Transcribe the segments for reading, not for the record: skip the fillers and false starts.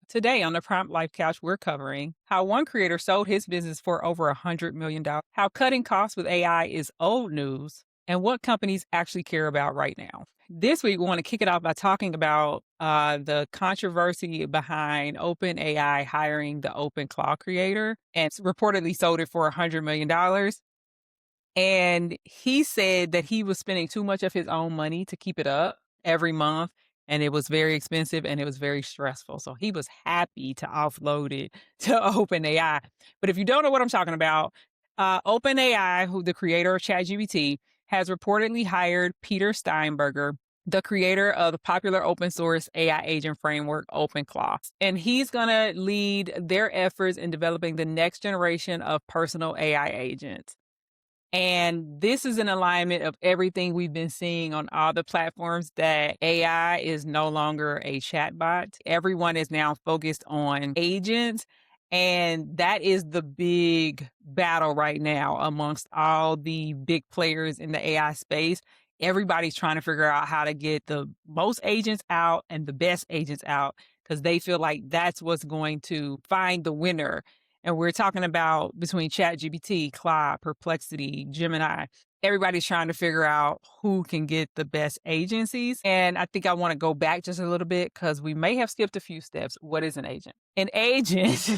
Today on the Prompt Life Couch, we're covering how one creator sold his business for over $100 million, how cutting costs with AI is old news, and what companies actually care about right now. This week, we want to kick it off by talking about the controversy behind OpenAI hiring the OpenClaw creator and reportedly sold it for $100 million. And he said that he was spending too much of his own money to keep it up every month. And it was very expensive and it was very stressful. So he was happy to offload it to OpenAI. But if you don't know what I'm talking about, OpenAI, who the creator of ChatGPT, has reportedly hired Peter Steinberger, the creator of the popular open source AI agent framework OpenClaw. And he's going to lead their efforts in developing the next generation of personal AI agents. And this is an alignment of everything we've been seeing on all the platforms that AI is no longer a chatbot. Everyone is now focused on agents. And that is the big battle right now amongst all the big players in the AI space. Everybody's trying to figure out how to get the most agents out and the best agents out because they feel like that's what's going to find the winner. And we're talking about between ChatGPT, Claude, Perplexity, Gemini. Everybody's trying to figure out who can get the best agencies. And I think I want to go back just a little bit because we may have skipped a few steps. What is an agent? An agent,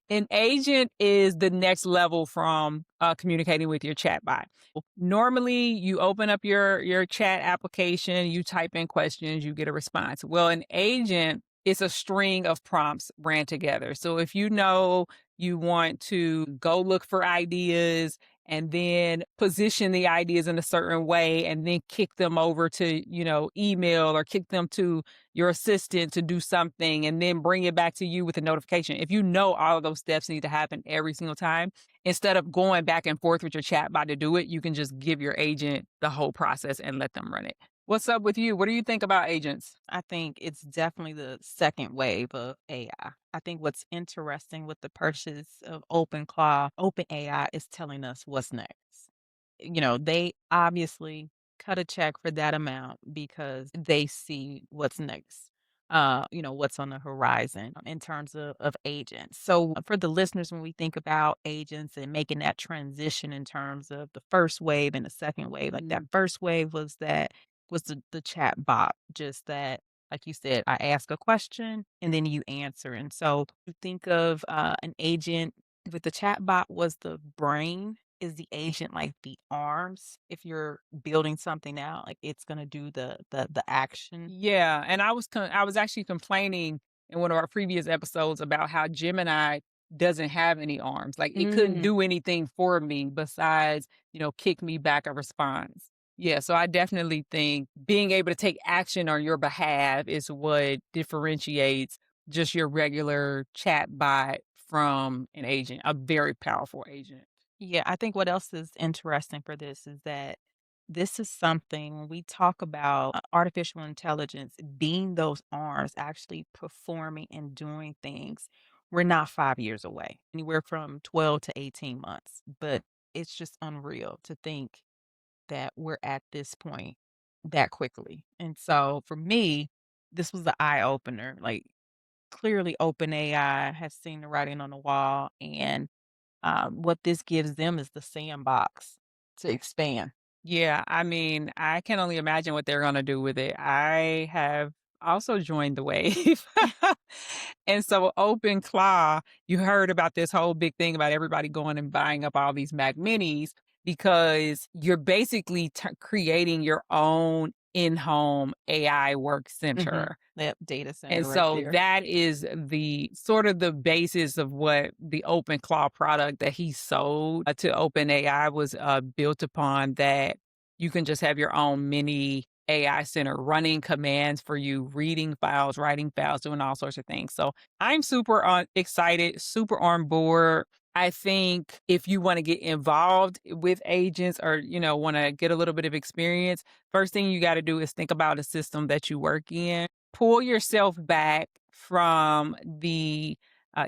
an agent is the next level from communicating with your chatbot. Normally, you open up your chat application, you type in questions, you get a response. Well, an agent is a string of prompts ran together. So if you know you want to go look for ideas and then position the ideas in a certain way and then kick them over to, email or kick them to your assistant to do something and then bring it back to you with a notification. If you know all of those steps need to happen every single time, instead of going back and forth with your chatbot to do it, you can just give your agent the whole process and let them run it. What's up with you? What do you think about agents? I think it's definitely the second wave of AI. I think what's interesting with the purchase of OpenAI is telling us what's next. They obviously cut a check for that amount because they see what's next. What's on the horizon in terms of agents. So for the listeners, when we think about agents and making that transition in terms of the first wave and the second wave, like that first wave was the chat bot, just that, like you said, I ask a question and then you answer. And so you think of an agent with the chat bot was the brain. Is the agent like the arms? If you're building something out, like it's gonna do the action. Yeah, and I was actually complaining in one of our previous episodes about how Gemini doesn't have any arms. Like it couldn't Mm. do anything for me besides, kick me back a response. Yeah, so I definitely think being able to take action on your behalf is what differentiates just your regular chat bot from an agent, a very powerful agent. Yeah, I think what else is interesting for this is that this is something when we talk about artificial intelligence being those arms actually performing and doing things. We're not 5 years away, anywhere from 12 to 18 months. But it's just unreal to think that we're at this point that quickly. And so for me, this was the eye opener. Like clearly OpenAI has seen the writing on the wall, and what this gives them is the sandbox to expand. Yeah, I mean, I can only imagine what they're gonna do with it. I have also joined the wave. And so Open Claw, you heard about this whole big thing about everybody going and buying up all these Mac Minis because you're basically creating your own in-home AI work Mhm. center. That data center And right so there. that is the sort of the basis of what the OpenClaw product that he sold to OpenAI was built upon, that you can just have your own mini AI center running commands for you, reading files, writing files, doing all sorts of things. So I'm super excited, super on board. I think if you want to get involved with agents or, want to get a little bit of experience, first thing you got to do is think about a system that you work in. Pull yourself back from the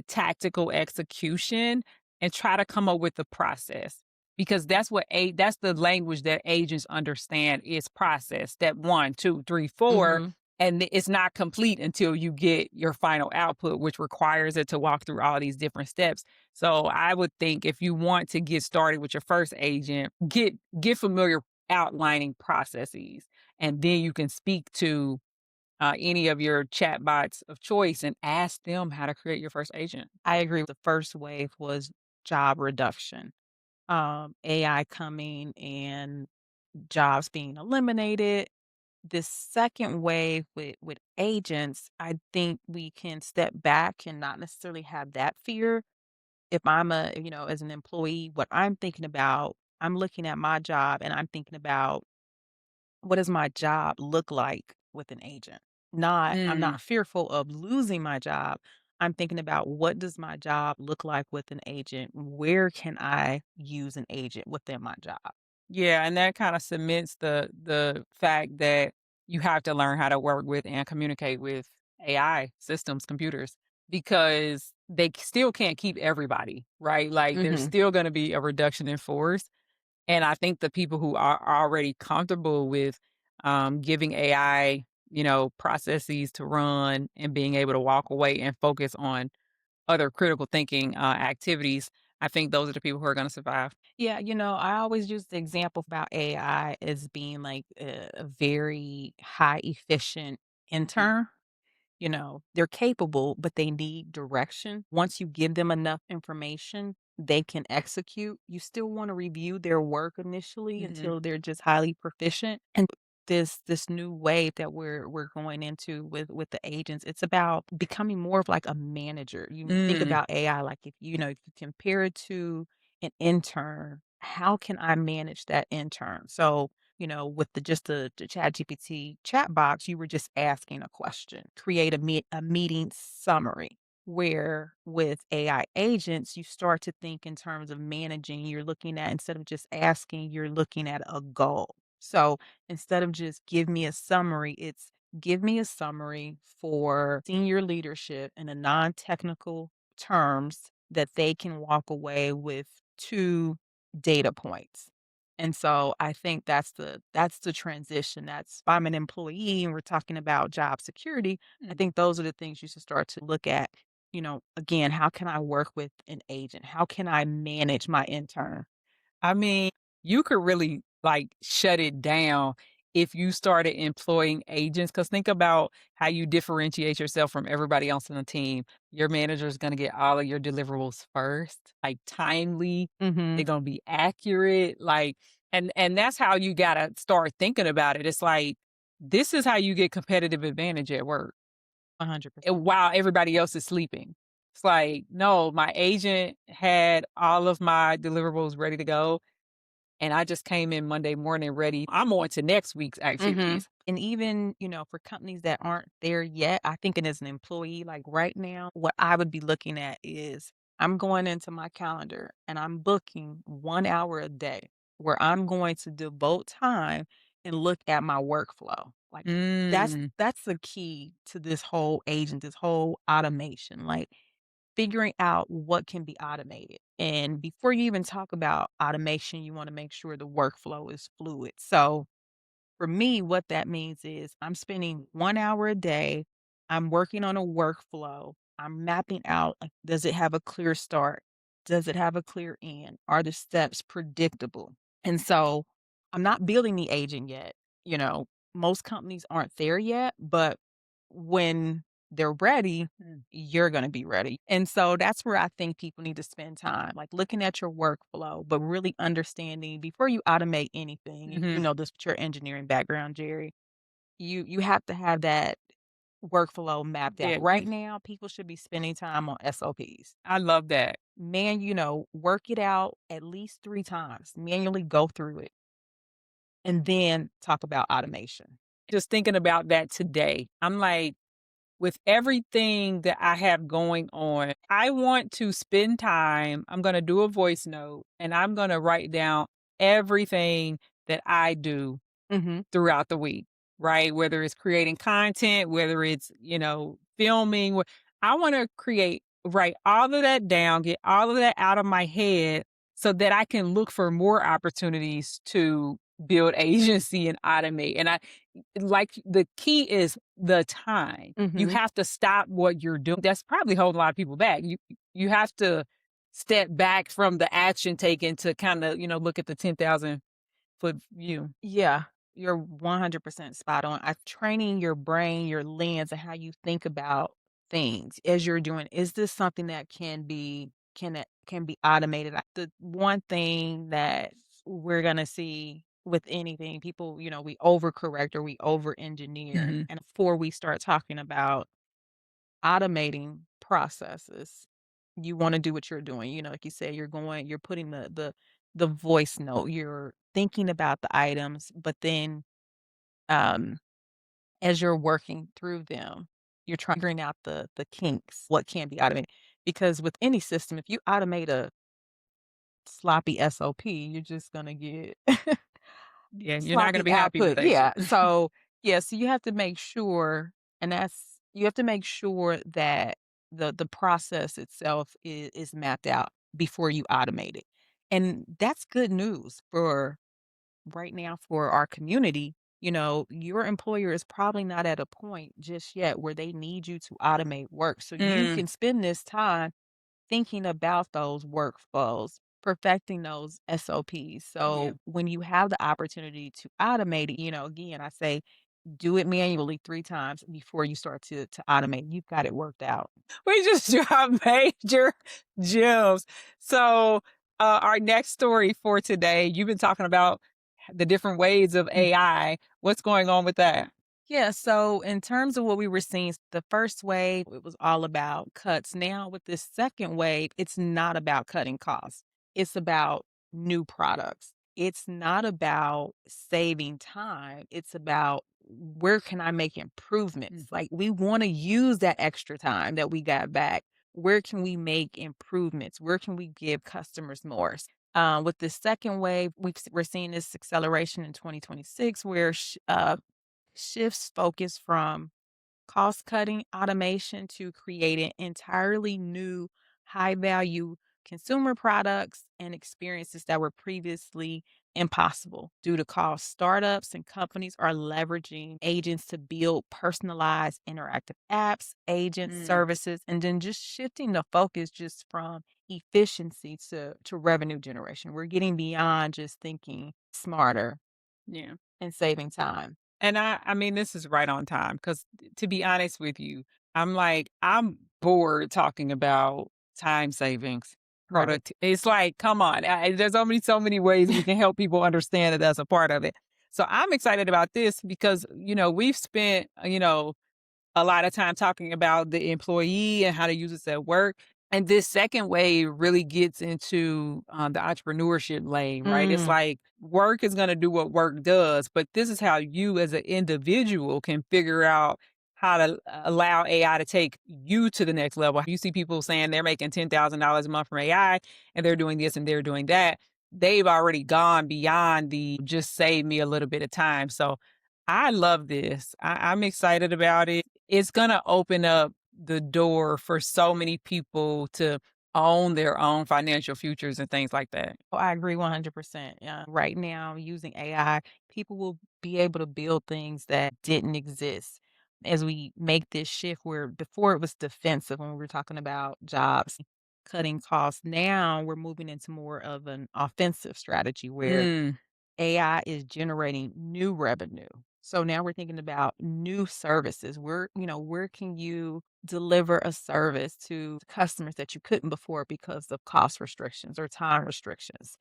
tactical execution and try to come up with the process, because that's the language that agents understand is process. Step one, two, three, four. Mhm. and it's not complete until you get your final output, which requires it to walk through all these different steps. So I would think if you want to get started with your first agent, get familiar outlining processes, and then you can speak to any of your chatbots of choice and ask them how to create your first agent. I agree. The first wave was job reduction, AI coming and jobs being eliminated. This second wave with agents, I think we can step back and not necessarily have that fear. If I'm as an employee, what I'm thinking about, I'm looking at my job and I'm thinking about what does my job look like with an agent? I'm Mm. not fearful of losing my job. I'm thinking about what does my job look like with an agent? Where can I use an agent within my job? Yeah, and that kinda cements the fact that you have to learn how to work with and communicate with AI systems, computers, because they still can't keep everybody, right? Like, there's Mhm. still gonna be a reduction in force, and I think the people who are already comfortable with, giving AI, processes to run and being able to walk away and focus on other critical thinking, activities, I think those are the people who are gonna survive. Yeah, I always use the example about AI as being like a very high efficient intern. They're capable, but they need direction. Once you give them enough information, they can execute. You still want to review their work initially Mhm. until they're just highly proficient. And this new wave that we're going into with the agents, it's about becoming more of like a manager. You think Mm. about AI like if you compare it to an intern, how can I manage that intern? So with the ChatGPT chat box, you were just asking a question, create a meeting summary. Where with AI agents, you start to think in terms of managing, you're looking at instead of just asking, you're looking at a goal. So instead of just give me a summary, it's give me a summary for senior leadership in a non technical terms that they can walk away with two data points. And so I think that's the transition. That's if I'm an employee and we're talking about job security, I Mm. think those are the things you should start to look at. Again, how can I work with an agent? How can I manage my intern? I mean, you could really like shut it down if you started employing agents. Cause think about how you differentiate yourself from everybody else on the team. Your manager is going to get all of your deliverables first, like timely. They're Mhm. going to be accurate. Like, and that's how you got to start thinking about it. It's like, this is how you get competitive advantage at work 100%. while everybody else is sleeping. It's like, no, my agent had all of my deliverables ready to go, and I just came in Monday morning ready. I'm on to next week's Mhm. activities. And even, for companies that aren't there yet, I think and as an employee, like right now, what I would be looking at is I'm going into my calendar and I'm booking 1 hour a day where I'm going to devote time and look at my workflow. Like that's Mm. that's the key to this whole agent, this whole automation. Like figuring out what can be automated. And before you even talk about automation, you want to make sure the workflow is fluid. So for me, what that means is I'm spending 1 hour a day, I'm working on a workflow, I'm mapping out, like, does it have a clear start? Does it have a clear end? Are the steps predictable? And so I'm not building the agent yet. You know, most companies aren't there yet, but when they're ready, Mm. you're going to be ready. And so that's where I think people need to spend time, like looking at your workflow, but really understanding before you automate anything. And you Mhm. know this with your engineering background, Jerry. You have to have that workflow mapped Yeah, out. Right now, people should be spending time on SOPs. I love that. Man, work it out at least 3 times. Manually go through it and then talk about automation. Just thinking about that today, I'm like, with everything that I have going on, I want to spend time. I'm going to do a voice note and I'm going to write down everything that I do Mhm. throughout the week, right? Whether it's creating content, whether it's, filming. I want to write all of that down, get all of that out of my head so that I can look for more opportunities to build agency and automate. And I like the key is the time. You Mhm. have to stop what you're doing. That's probably holding a lot of people back. You have to step back from the action taken to kind of, look at the 10,000-foot view. Yeah, you're 100% spot on. I training your brain, your lens, and how you think about things as you're doing. Is this something that can be automated? The one thing that we're gonna see with anything, people, we overcorrect or we over engineer, Mhm. and before we start talking about automating processes, you wanna do what you're doing. Like you said, you're putting the voice note, you're thinking about the items, but then, um, as you're working through them, you're trying figuring out the kinks, what can be automated. Because with any system, if you automate a sloppy SOP, you're just gonna get Yeah, you're not gonna sloppy be happy with output. that. Yeah, so, yeah, so you have to make sure, and that's you have to make sure that the process itself is mapped out before you automate it, and that's good news for right now for our community. Your employer is probably not at a point just yet where they need you to automate work, so you Mm, can spend this time thinking about those workflows, perfecting those SOPs. yeah. So when you have the opportunity to automate it, again, I say do it manually 3 times before you start to automate. You've got it worked out. We just dropped major gems. So, our next story for today, you've been talking about the different ways of AI. What's going on with that? Yeah, so in terms of what we were seeing, the first wave, it was all about cuts. Now, with this second wave, it's not about cutting costs, it's about new products. It's not about saving time, it's about where can I make improvements? Mhm. Like, we want to use that extra time that we got back. Where can we make improvements? Where can we give customers more? With the second wave, we're seeing this acceleration in 2026 where shifts focus from cost cutting automation to creating entirely new high value consumer products and experiences that were previously impossible due to cost. Startups and companies are leveraging agents to build personalized interactive apps, agent Mm, services, and then just shifting the focus just from efficiency to revenue generation. We're getting beyond just thinking smarter yeah. and saving time. And I mean, this is right on time because, to be honest with you, I'm bored talking about time savings, Right. it's like, come on, there's so many ways we can help people understand that that's a part of it. So I'm excited about this because, we've spent, a lot of time talking about the employee and how to use this at work. And this second wave really gets into the entrepreneurship lane, right? It's Mm. like work is going to do what work does, but this is how you as an individual can figure out how to allow AI to take you to the next level. You see people saying they're making $10,000 a month from AI and they're doing this and they're doing that. They've already gone beyond the just save me a little bit of time. So I love this. I'm excited about it. It's gonna open up the door for so many people to own their own financial futures and things like that. Oh, I agree 100%. Right now, using AI, people will be able to build things that didn't exist as we make this shift where before it was defensive when we were talking about jobs, cutting costs. Now we're moving into more of an offensive strategy where Mm, AI is generating new revenue. So now we're thinking about new services. Where can you deliver a service to customers that you couldn't before because of cost restrictions or time restrictions?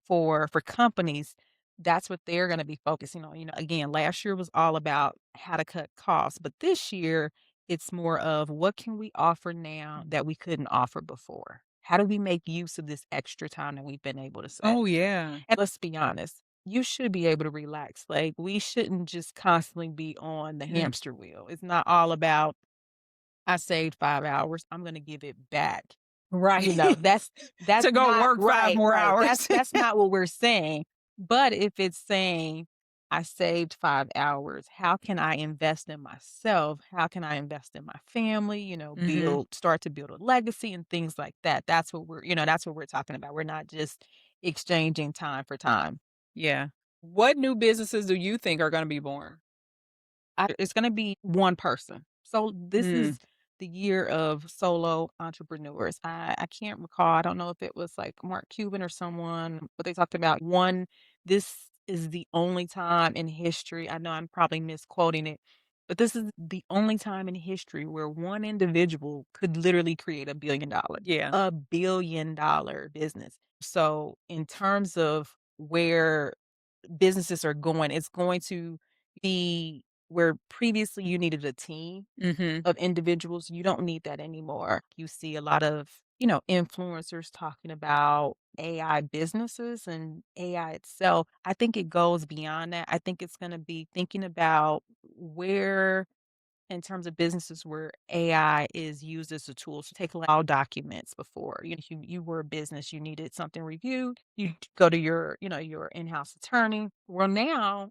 For companies, that's what they're going to be focusing on. Again, last year was all about how to cut costs, but this year it's more of what can we offer now that we couldn't offer before? How do we make use of this extra time that we've been able to save? oh, yeah. And let's be honest, you should be able to relax. Like, we shouldn't just constantly be on the Mm, hamster wheel. It's not all about, I saved 5 hours, I'm gonna give it back. right. That's To go not work 5 right, more right. That's hours. that's not what we're saying. But if it's saying, "I saved 5 hours, how can I invest in myself? How can I invest in my family?" Mhm. Start to build a legacy and things like that. That's what we're talking about. We're not just exchanging time for time. Yeah. What new businesses do you think are gonna be born? It's gonna be one person. So this Mm, is the year of solo entrepreneurs. I can't recall, I don't know if it was like Mark Cuban or someone, but they talked about one this is the only time in history, I know I'm probably misquoting it, but this is the only time in history where one individual could literally create yeah. $1 billion business. So in terms of where businesses are going, it's going to be where previously you needed a team Mhm. of individuals, you don't need that anymore. You see a lot of, influencers talking about AI businesses and AI itself. I think it goes beyond that. I think it's going to be thinking about where in terms of businesses where AI is used as a tool to take all documents before. You were a business, you needed something reviewed, you go to your in-house attorney. Well, now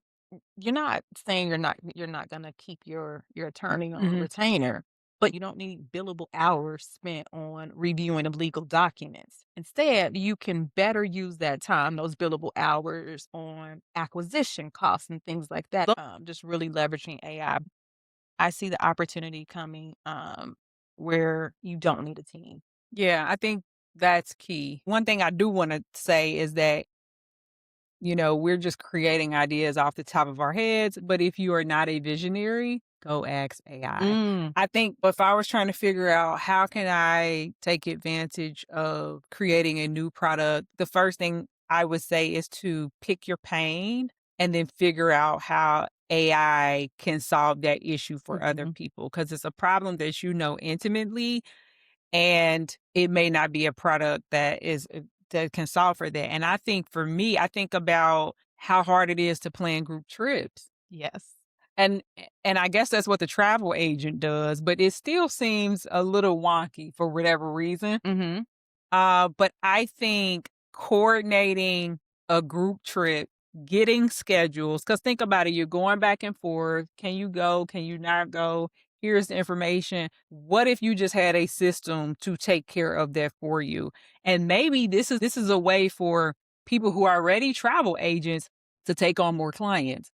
you're not saying you're not gonna keep your attorney on Mhm. retainer, but you don't need billable hours spent on reviewing of legal documents. Instead, you can better use that time, those billable hours on acquisition costs and things like that. Just really leveraging AI. I see the opportunity coming, where you don't need a team. Yeah, I think that's key. One thing I do wanna say is that, we're just creating ideas off the top of our heads, but if you are not a visionary, go ask AI. Mm, I think if I was trying to figure out how can I take advantage of creating a new product, the first thing I would say is to pick your pain and then figure out how AI can solve that issue for other mhm. people because it's a problem that you know intimately and it may not be a product that can solve for that. And I think for me, I think about how hard it is to plan group trips. Yes. And and I guess that's what the travel agent does, but it still seems a little wonky for whatever reason. Mhm. But I think coordinating a group trip, getting schedules, because think about it, you're going back and forth. Can you go? Can you not go? Here's the information. What if you just had a system to take care of that for you? And maybe this is a way for people who are already travel agents to take on more clients,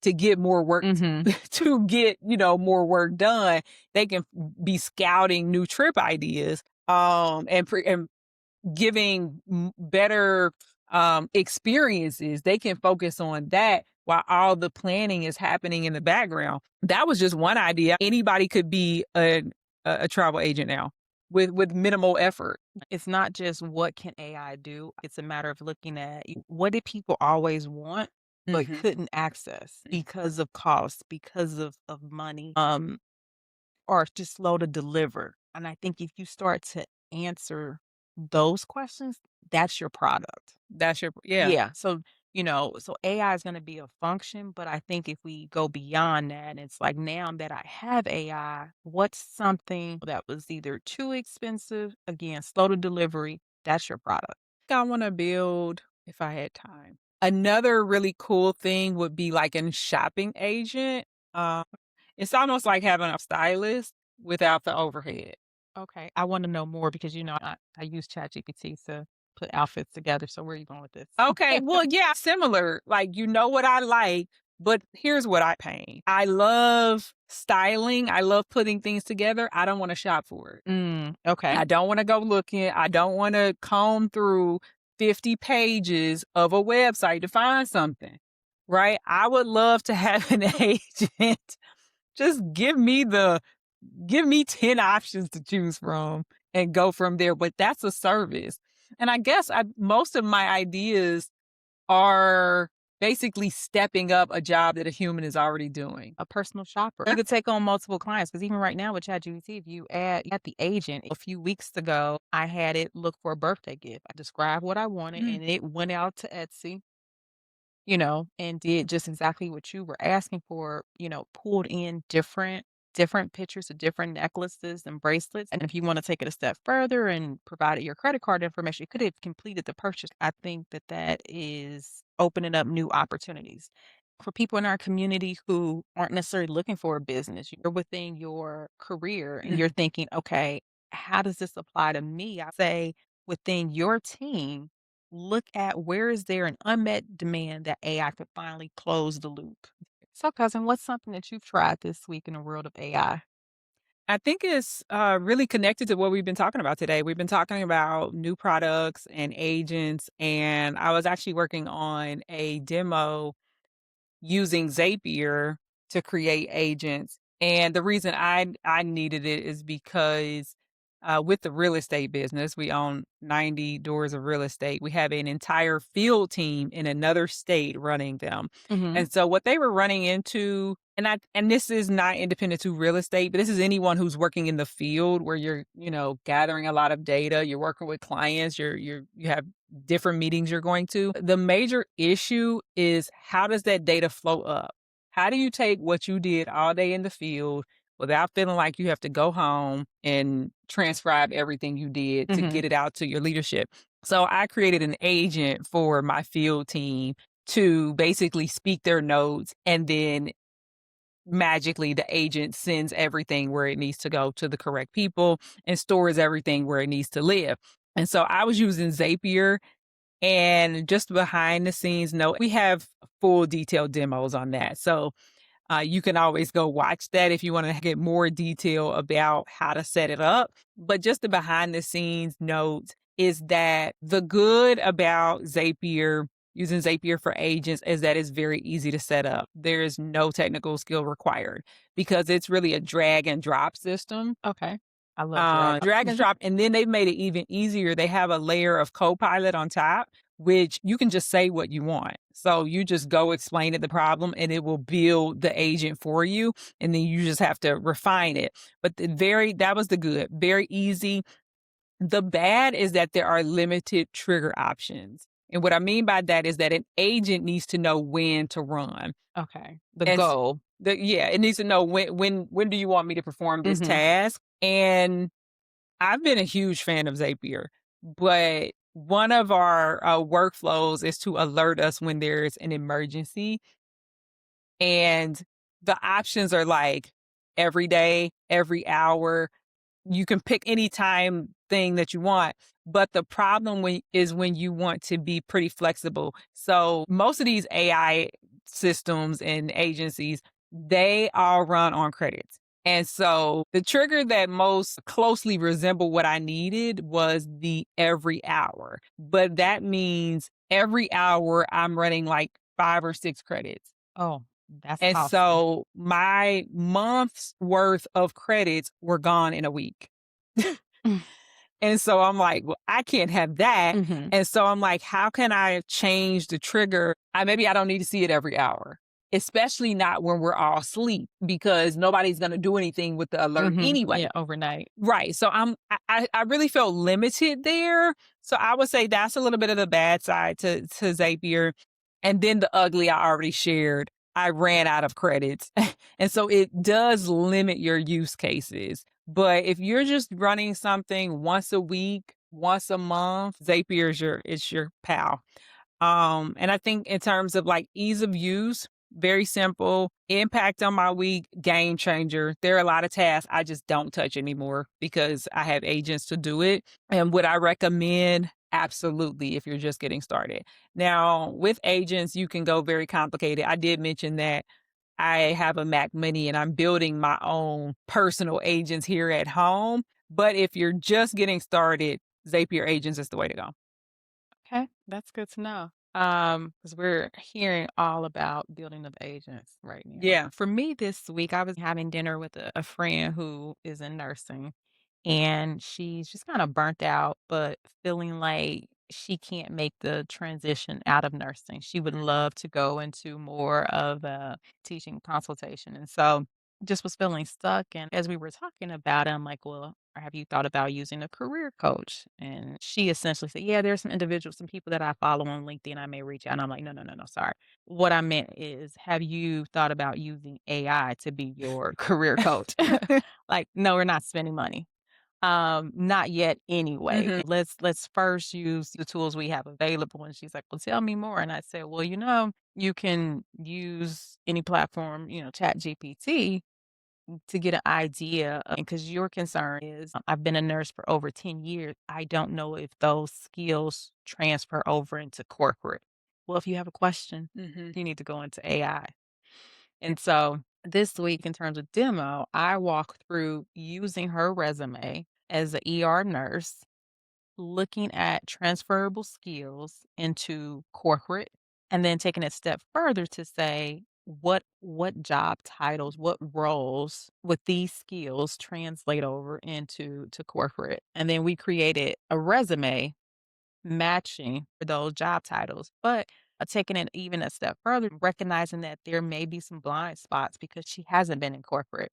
to get more work Mhm. to get, more work done. They can be scouting new trip ideas and giving better experiences. They can focus on that while all the planning is happening in the background. That was just one idea. Anybody could be a travel agent now with minimal effort. It's not just what can AI do, it's a matter of looking at what did people always want but Hmm. couldn't access because of cost, because of money, or just slow to deliver. And I think if you start to answer those questions, that's your product. That's your yeah. Yeah. So AI is going to be a function, but I think if we go beyond that, it's like now that I have AI, what's something that was either too expensive, again, slow to delivery? That's your product. I want to build if I had time. Another really cool thing would be like a shopping agent. Um, it's almost like having a stylist without the overhead. Okay. I want to know more because, I use ChatGPT to put outfits together. So where are you going with this? Okay, well, yeah, similar. Like, you know what I like, but here's what I paint. I love styling. I love putting things together. I don't want to shop for it. Okay. I don't want to go looking. I don't want to comb through 50 pages of a website to find something. Right? I would love to have an agent just give me 10 options to choose from and go from there. But that's a service. And I guess most of my ideas are basically stepping up a job that a human is already doing. A personal shopper. You could take on multiple clients because even right now with ChatGPT, if you add the agent, a few weeks ago, I had it look for a birthday gift. I described what I wanted Mm. and it went out to Etsy, and did just exactly what you were asking for, pulled in different pictures of different necklaces and bracelets. And if you want to take it a step further and provided your credit card information, you could have completed the purchase. I think that that is opening up new opportunities for people in our community who aren't necessarily looking for a business. You're within your career and you're Mhm. thinking, okay, how does this apply to me? I say within your team, look at where is there an unmet demand that AI could finally close the loop. So, cousin, what's something that you've tried this week in the world of AI? I think it's really connected to what we've been talking about today. We've been talking about new products and agents, and I was actually working on a demo using Zapier to create agents. And the reason I needed it is because with the real estate business, we own 90 doors of real estate. We have an entire field team in another state running them. Mhm. And so what they were running into, and this is not independent to real estate, but this is anyone who's working in the field where you're, gathering a lot of data, you're working with clients, you have different meetings you're going to. The major issue is, how does that data flow up? How do you take what you did all day in the field without feeling like you have to go home and transcribe everything you did to Mhm. get it out to your leadership? So I created an agent for my field team to basically speak their notes, and then magically the agent sends everything where it needs to go to the correct people and stores everything where it needs to live. And so I was using Zapier, and just behind the scenes note, we have full detailed demos on that. So you can always go watch that if you want to get more detail about how to set it up. But just the behind the scenes notes is that the good about Zapier, using Zapier for agents, is that it's very easy to set up. There is no technical skill required because it's really a drag and drop system. Okay. I love drag. Drag and drop, and then they've made it even easier. They have a layer of Copilot on top, which you can just say what you want. So you just go explain it the problem, and it will build the agent for you, and then you just have to refine it. But that was the good, very easy. The bad is that there are limited trigger options. And what I mean by that is that an agent needs to know when to run. Okay. The And s- goal. it needs to know when do you want me to perform this Mhm. task? And I've been a huge fan of Zapier, but one of our workflows is to alert us when there's an emergency. And the options are like every day, every hour. You can pick any time thing that you want. But the problem is when you want to be pretty flexible. So most of these AI systems and agencies, they all run on credits. And so the trigger that most closely resembled what I needed was the every hour. But that means every hour I'm running like 5 or 6 credits. Oh, that's And costly. so my month's worth of credits were gone in a week. And so I'm like, well, I can't have that. Mhm. And so I'm like, how can I change the trigger? Maybe I don't need to see it every hour, especially not when we're all asleep, because nobody's going to do anything with the alert Mhm. anyway. Yeah, overnight. Right. So I really felt limited there. So I would say that's a little bit of the bad side to Zapier. And then the ugly I already shared. I ran out of credits. And so it does limit your use cases. But if you're just running something once a week, once a month, Zapier is your pal. And I think in terms of like ease of use, very simple. Impact on my week, game changer. There are a lot of tasks I just don't touch anymore because I have agents to do it. And would I recommend? Absolutely, if you're just getting started. Now, with agents, you can go very complicated. I did mention that I have a Mac Mini and I'm building my own personal agents here at home. But if you're just getting started, Zapier agents is the way to go. Okay, that's good to know. Because we're hearing all about building of agents right now. Yeah. For me this week, I was having dinner with a friend who is in nursing, and she's just kind of burnt out, but feeling like she can't make the transition out of nursing. She would love to go into more of a teaching consultation. And so just was feeling stuck. And as we were talking about it, I'm like, well, have you thought about using a career coach? And she essentially said, yeah, there's some individuals, some people that I follow on LinkedIn. I may reach out. And I'm like, no, no, no, no, sorry. What I meant is, have you thought about using AI to be your career coach? Like, no, we're not spending money. Not yet anyway. Mhm. Let's first use the tools we have available. And she's like, well, tell me more. And I said, well, you can use any platform, Chat GPT, to get an idea, because your concern is, I've been a nurse for over 10 years. I don't know if those skills transfer over into corporate. Well, if you have a question, Mhm. you need to go into AI. And so this week, in terms of demo, I walked through using her resume as an ER nurse, looking at transferable skills into corporate, and then taking it a step further to say what job titles, what roles with these skills translate over into corporate. And then we created a resume matching for those job titles, but, taking it even a step further, recognizing that there may be some blind spots because she hasn't been in corporate.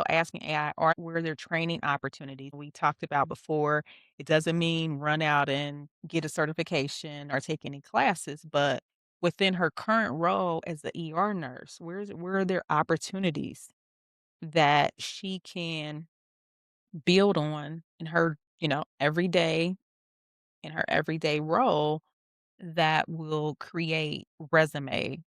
Asking AI, are where there training opportunities we talked about before. It doesn't mean run out and get a certification or take any classes, but within her current role as the ER nurse, where are there opportunities that she can build on in her, everyday role that will create resume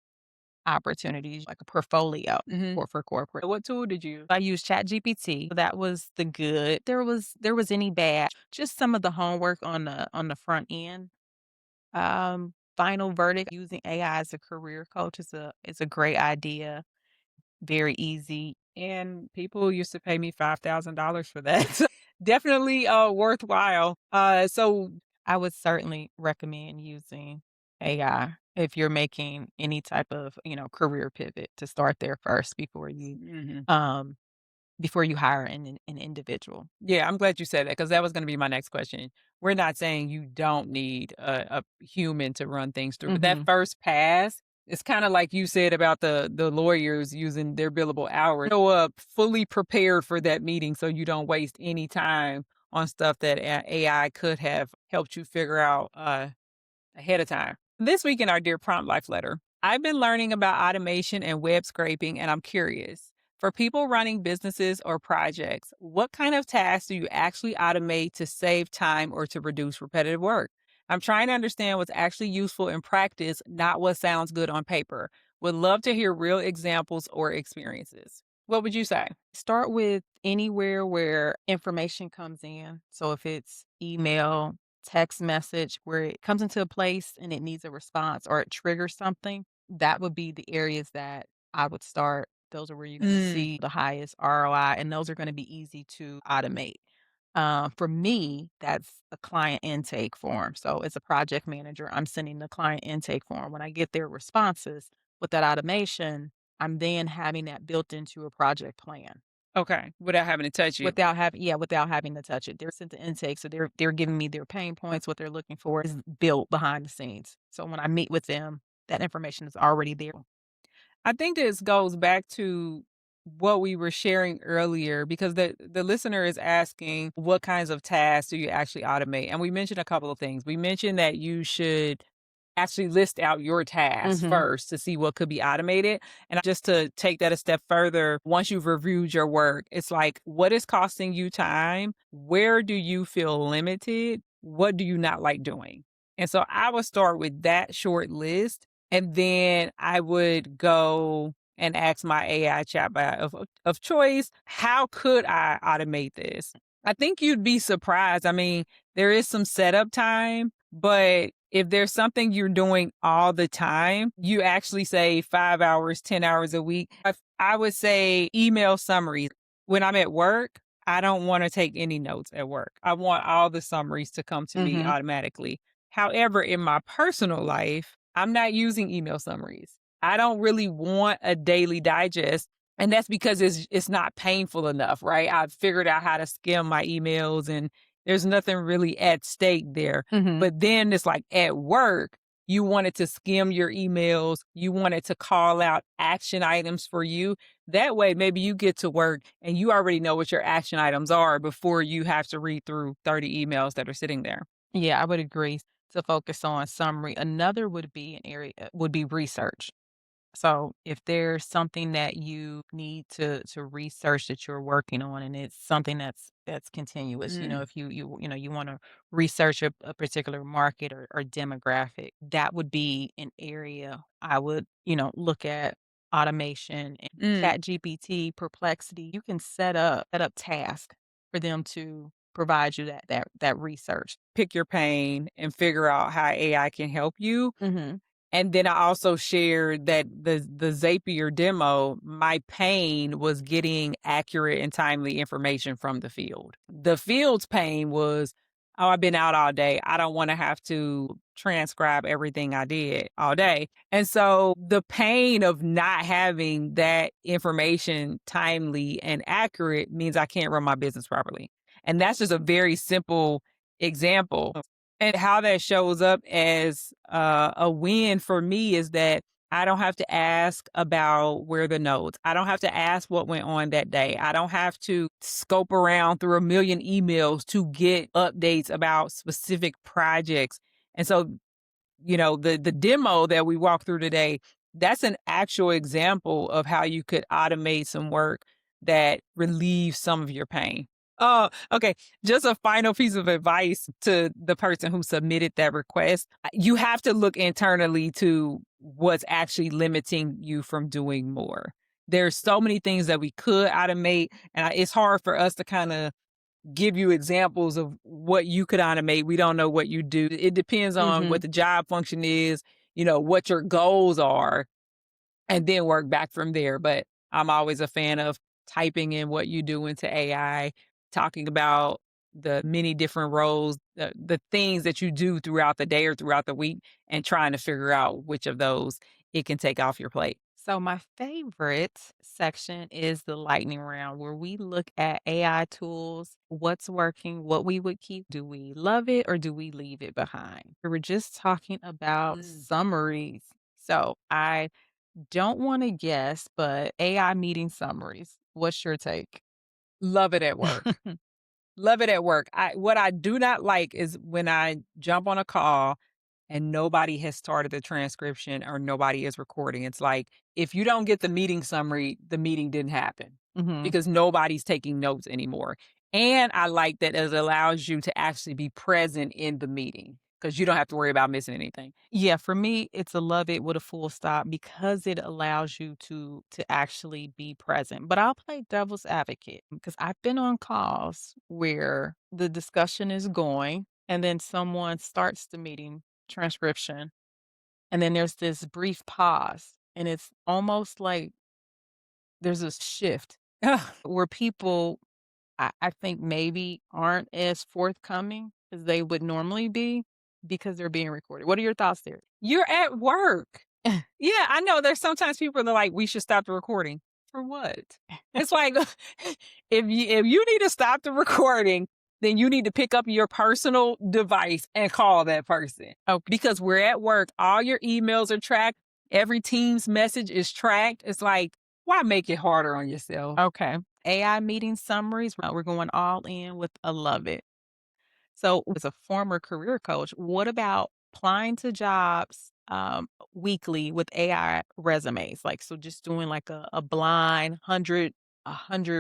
opportunities, like a portfolio Mhm. for corporate. What tool did you use? I used ChatGPT. That was the good. There was any bad. Just some of the homework on the front end. Final verdict, using AI as a career coach is a great idea. Very easy. And people used to pay me $5,000 for that. So definitely, worthwhile. So I would certainly recommend using AI if you're making any type of, career pivot, to start there first mhm. um, before you hire an individual. Yeah, I'm glad you said that because that was gonna be my next question. We're not saying you don't need a human to run things through, but that Mhm. first pass, it's kinda like you said about the lawyers using their billable hours. Show up fully prepared for that meeting so you don't waste any time on stuff that AI could have helped you figure out, ahead of time. This week in our Dear Prompt Life letter, I've been learning about automation and web scraping, and I'm curious. For people running businesses or projects, what kind of tasks do you actually automate to save time or to reduce repetitive work? I'm trying to understand what's actually useful in practice, not what sounds good on paper. Would love to hear real examples or experiences. What would you say? Start with anywhere where information comes in. So if it's email, text message, where it comes into a place and it needs a response or it triggers something, that would be the areas that I would start. Those are where you're going to Mm, see the highest ROI, and those are going to be easy to automate. For me, that's a client intake form. So as a project manager, I'm sending the client intake form. When I get their responses with that automation, I'm then having that built into a project plan okay, without having to touch it. without having to touch it. They're sent the intake, so they're giving me their pain points, what they're looking for is built behind the scenes. So when I meet with them, that information is already there. I think this goes back to what we were sharing earlier because the listener is asking what kinds of tasks do you actually automate? And we mentioned a couple of things. We mentioned that you should actually list out your tasks Mhm. first to see what could be automated. And just to take that a step further, once you've reviewed your work, it's like, what is costing you time? Where do you feel limited? What do you not like doing? And so I would start with that short list and then I would go and ask my AI chatbot of choice, how could I automate this? I think you'd be surprised. I mean, there is some setup time, but if there's something you're doing all the time, you actually save 5 hours, 10 hours a week. I would say email summaries. When I'm at work, I don't want to take any notes at work. I want all the summaries to come to me Mhm. automatically. However, in my personal life, I'm not using email summaries. I don't really want a daily digest. And that's because it's not painful enough, right? I've figured out how to skim my emails and there's nothing really at stake there. Mhm. But then it's like at work, you wanted to skim your emails, you wanted to call out action items for you. That way, maybe you get to work and you already know what your action items are before you have to read through 30 emails that are sitting there. Yeah, I would agree to focus on summary. Another would be an area would be research. So if there's something that you need to research that you're working on, and it's something that's continuous, Mm. if you want to research a particular market or demographic, that would be an area I would, look at. automation and Mm. ChatGPT, Perplexity, you can set up tasks for them to provide you that research. Pick your pain and figure out how AI can help you. Mhm. And then I also shared that the Zapier demo, my pain was getting accurate and timely information from the field. The field's pain was, oh, I've been out all day. I don't want to have to transcribe everything I did all day. And so the pain of not having that information timely and accurate means I can't run my business properly. And that's just a very simple example. And how that shows up as a win for me is that I don't have to ask about where the notes. I don't have to ask what went on that day. I don't have to scope around through a million emails to get updates about specific projects. And so, the demo that we walked through today, that's an actual example of how you could automate some work that relieves some of your pain. Oh, okay. Just a final piece of advice to the person who submitted that request. You have to look internally to what's actually limiting you from doing more. There's so many things that we could automate, and it's hard for us to kind of give you examples of what you could automate. We don't know what you do. It depends on what Mhm. the job function is, what your goals are, and then work back from there. But I'm always a fan of typing in what you do into AI, talking about the many different roles, the things that you do throughout the day or throughout the week, and trying to figure out which of those it can take off your plate. So my favorite section is the lightning round where we look at AI tools, what's working, what we would keep. Do we love it or do we leave it behind? We were just talking about Mm. summaries. So I don't want to guess, but AI meeting summaries. What's your take? Love it at work. Love it at work. What I do not like is when I jump on a call and nobody has started the transcription or nobody is recording. It's like if you don't get the meeting summary, the meeting didn't happen Mhm. because nobody's taking notes anymore. And I like that it allows you to actually be present in the meeting because you don't have to worry about missing anything. Yeah, for me, it's a love it with a full stop because it allows you to actually be present. But I'll play devil's advocate because I've been on calls where the discussion is going and then someone starts the meeting transcription and then there's this brief pause and it's almost like there's a shift where people I think maybe aren't as forthcoming as they would normally be because they're being recorded. What are your thoughts there? You're at work. Yeah, I know there's sometimes people that are like, "We should stop the recording." For what? It's like, if you need to stop the recording, then you need to pick up your personal device and call that person. Okay. Because we're at work, all your emails are tracked, every Teams message is tracked. It's like, why make it harder on yourself? Okay. AI meeting summaries, we're going all in with a love it. So, as a former career coach, what about applying to jobs weekly with AI resumes? Like, so just doing like a blind 100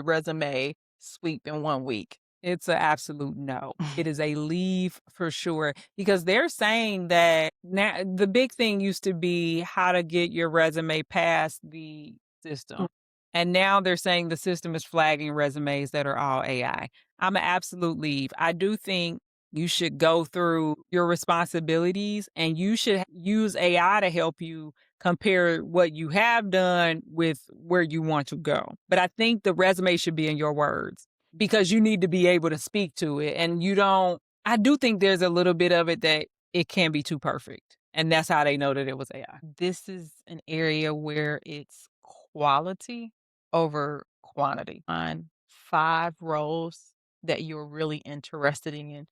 resume sweep in 1 week. It's an absolute no. It is a leave for sure because they're saying that now the big thing used to be how to get your resume past the system. And now they're saying the system is flagging resumes that are all AI. I'm an absolute leave. I do think you should go through your responsibilities and you should use AI to help you compare what you have done with where you want to go. But I think the resume should be in your words because you need to be able to speak to it. And you don't, I do think there's a little bit of it that it can be too perfect. And that's how they know that it was AI. This is an area where it's quality over quantity. Find 5 roles that you're really interested in.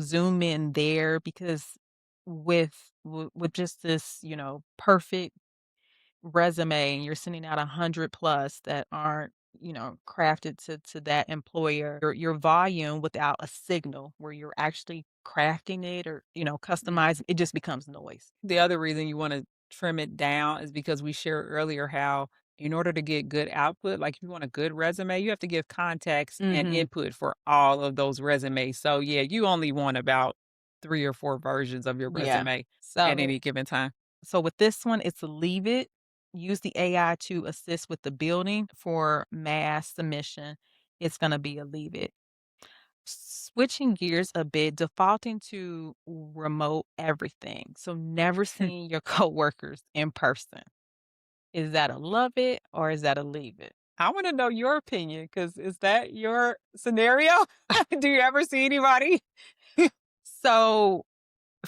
Zoom in there because with just this, perfect resume and you're sending out 100 plus that aren't, crafted to that employer, your volume without a signal where you're actually crafting it or, customizing, it just becomes noise. The other reason you want to trim it down is because we shared earlier how, in order to get good output, like if you want a good resume, you have to give context and Mhm. input for all of those resumes. So, yeah, you only want about 3 or 4 versions of your Yeah. resume at So any given time. so with this one, it's a leave it. use the AI to assist with the building for mass submission, it's going to be a leave it. Switching gears a bit, defaulting to remote everything. So never seeing your coworkers in person. Is that a love it or is that a leave it? I want to know your opinion because is that your scenario? Do you ever see anybody? So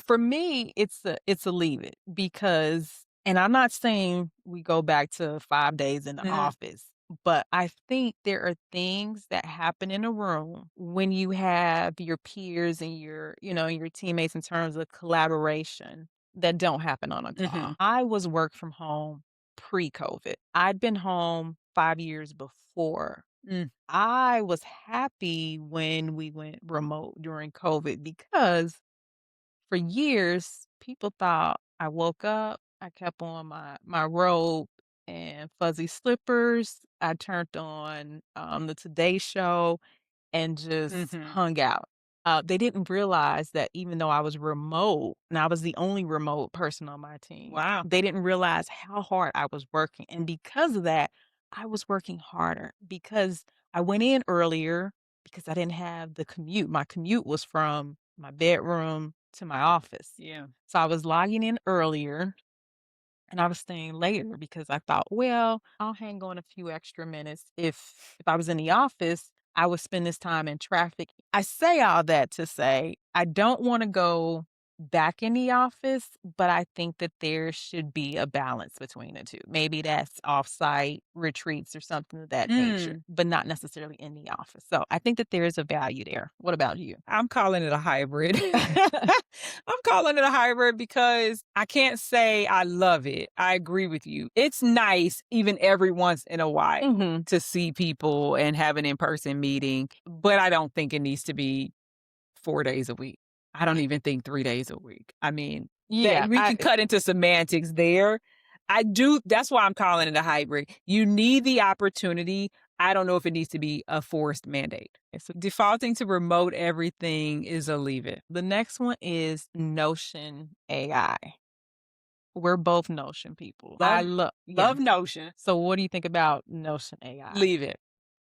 for me, it's a leave it because and I'm not saying we go back to 5 days in the Mhm, office, but I think there are things that happen in a room when you have your peers and your teammates in terms of collaboration that don't happen on a call. mhm, I was work from home pre-COVID. I'd been home 5 years before. mm, I was happy when we went remote during COVID because for years, people thought I woke up, I kept on my robe and fuzzy slippers. I turned on, the Today Show and just mhm. hung out. They didn't realize that even though I was remote and I was the only remote person on my team, Wow. they didn't realize how hard I was working. And because of that, I was working harder because I went in earlier because I didn't have the commute. My commute was from my bedroom to my office. Yeah. So I was logging in earlier and I was staying later because I thought, well, I'll hang on a few extra minutes. If I was in the office, I would spend this time in traffic. I say all that to say I don't want to go back in the office, but I think that there should be a balance between the two. Maybe that's offsite retreats or something of that nature, Mm. but not necessarily in the office. So I think that there is a value there. What about you? I'm calling it a hybrid. I'm calling it a hybrid because I can't say I love it. I agree with you. It's nice, even every once in a while, Hmm. to see people and have an in person meeting, but I don't think it needs to be 4 days a week. I don't even think 3 days a week. I mean, that Yeah, we can cut into semantics there. I do. That's why I'm calling it a hybrid. You need the opportunity. I don't know if it needs to be a forced mandate. So defaulting to remote everything is a leave it. the next one is Notion AI. We're both Notion people. I Love, love yeah. love Notion. So what do you think about Notion AI? Leave it.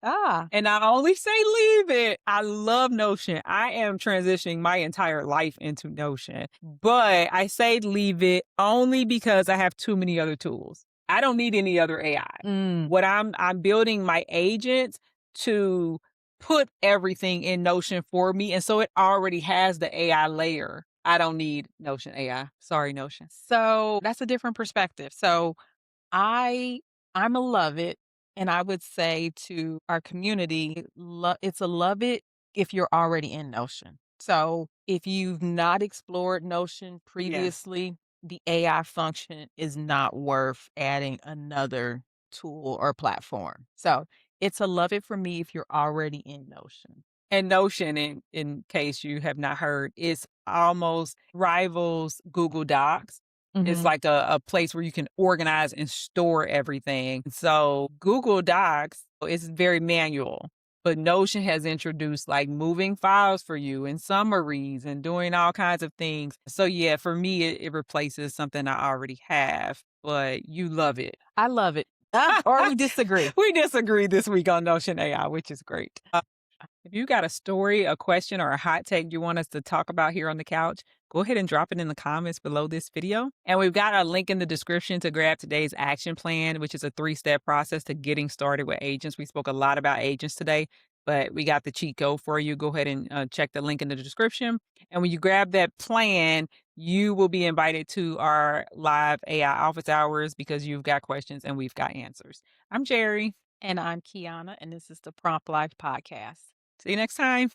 Ah. And I only say leave it. I love Notion. I am transitioning my entire life into Notion, but I say leave it only because I have too many other tools. I don't need any other AI. Mm. What I'm building my agents to put everything in Notion for me, and so it already has the AI layer. I don't need Notion AI. Sorry, Notion. So that's a different perspective. So I I'm a love it, and I would say to our community, it's a love it if you're already in Notion. So if you've not explored Notion Yes. previously, the AI function is not worth adding another tool or platform. So it's a love it for me if you're already in Notion. And Notion, in case you have not heard, is almost rivals Google Docs. It's Hmm. like a place where you can organize and store everything. So Google Docs is very manual, but Notion has introduced like moving files for you and summaries and doing all kinds of things. So yeah, for me, it replaces something I already have, but you love it. I love it. Or we disagree. We disagree this week on Notion AI, which is great. If you got a story, a question, or a hot take you want us to talk about here on the couch, go ahead and drop it in the comments below this video. And we've got a link in the description to grab today's action plan, which is a 3-step process to getting started with agents. We spoke a lot about agents today, but we got the cheat code for you. Go ahead and check the link in the description. And when you grab that plan, you will be invited to our live AI office hours because you've got questions and we've got answers. I'm Jerry. And I'm Kiana, and this is the Prompt Life Podcast. See you next time.